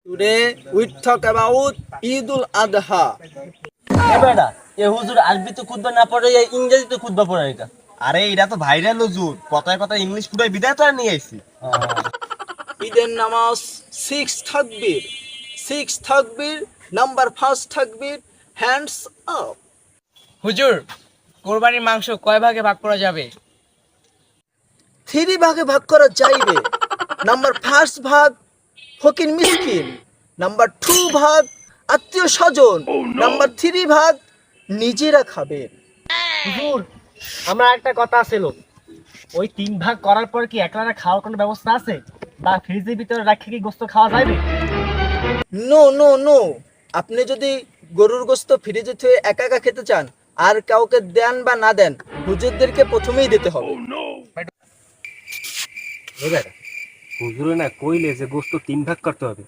Today we talk about Eidul Adha. বেটা এ হুজুর আরবিতে খুতবা না পড়ে ইংরেজিতে খুতবা পড়ে এটা। আরে এটা তো ভাইরাল হুজুর, কথায় কথায় ইংলিশ পুরো বিদায় তো আর নিয়ে আইছি। ঈদের নামাজ 6 থাকবীর নাম্বার 5 থাকবীর হ্যান্ডস আপ। হুজুর কোরবানির মাংস কয় ভাগে ভাগ করা যাবে? 3 ভাগে ভাগ করা যাইবে। নাম্বার 1 ভাগ ফকির মিসকিন, নাম্বার 2 ভাগ আত্মীয় স্বজন, নাম্বার 3 ভাগ নিজেরা খাবেন। হুজুর আমার একটা কথা ছিল, ওই 3 ভাগ করার পর কি একলারা খাওয়ার কোনো ব্যবস্থা আছে, বা ফ্রিজের ভিতরে রাখে কি গোস্ত খাওয়া যাবে? নো, আপনি যদি গরুর গোস্ত ফ্রিজে থুয়ে একা একা খেতে চান, আর কাউকে দেন বা না দেন, হুজুরদেরকে প্রথমেই দিতে হবে। হুজুরে না কইলে যে গোস্ত 3 ভাগ করতে হবে,